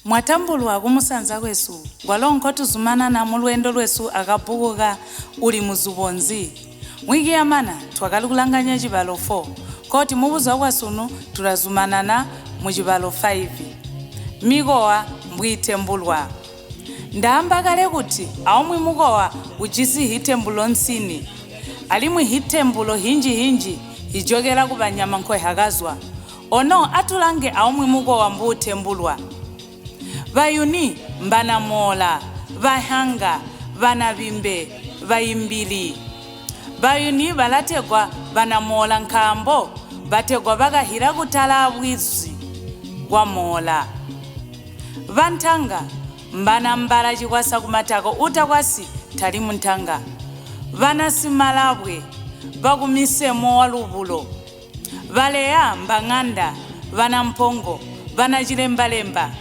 Mwatambulwa kumusanza kwesu gwalonko tuzumana na mulwendo lwesu akabukuka Uli Muzubo Nzi. Mwiki yamana twakalukulanganya Cibalo 4 koti mubuzo kwasunu tulazumanana mu Cibalo 5 migowa mbwitembulwa ndamba kale kuti aumwi mugowa uchisi hitembulo nsini alimwi hitembulo hinji ijogera kubanyama nkwe hakazwa ono atulange aumwi mugowa mbutembulwa Vayuni mbana mola, vahanga, vana bimbe, vayimbili. Vayuni valategwa vana mola nkambo, vategwa vakahira kutala bwizi wa mola. Vantanga mbana mbala chikwasa kumatako utakwasi tali muntanga. Vana simalabwe, vakumise moa lubulo. Valeya mbanganda, vana mpongo, vana chilembalemba.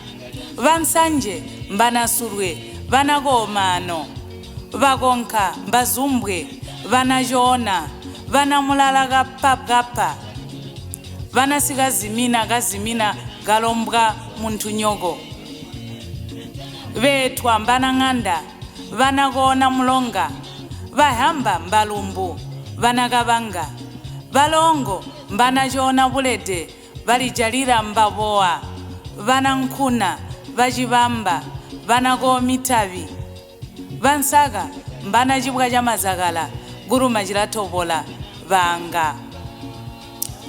Vansanje mbana surwe, vana gomano, vagonka mbazumbwe, vana jona, vana mulala gapa, vana siga gazimina galombwa muntu nyogo. Vetwa mbana nganda, vana gona mulonga, vahamba mbalumbu, vana gabanga, valongo mbana jona bulede, valijalira mbaboa, vana nkuna, vajibamba vana go mitavi vansaga mbana jibwa jamazagala guru majira tobola vanga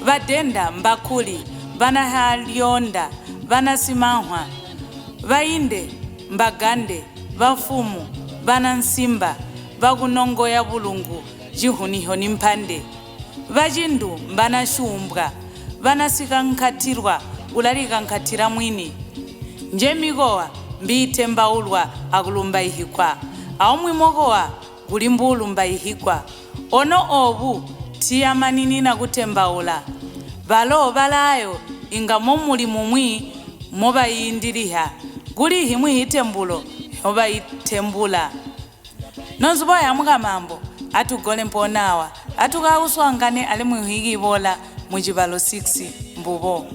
vadenda mbakuli vana halionda vana simahwa vainde mbagande vafumu vana nsimba vakunongo ya bulungu jihuniho nimpande vajindu mbana shumbwa vana sikankatirwa ulalika nkatira mwini Njemigowa mbitembaulwa akulumba ihikwa aumwi mogowa kulimbulumba ihikwa ono obu tiyamanini na kutembaula valo valayo inga momuli mumwi moba yindiriha guli himwi hitembulo moba yitembula nonzubo ya mga mambo atugole mponawa atukauswangane ali muhigibola mu Cibalo 6 mbubo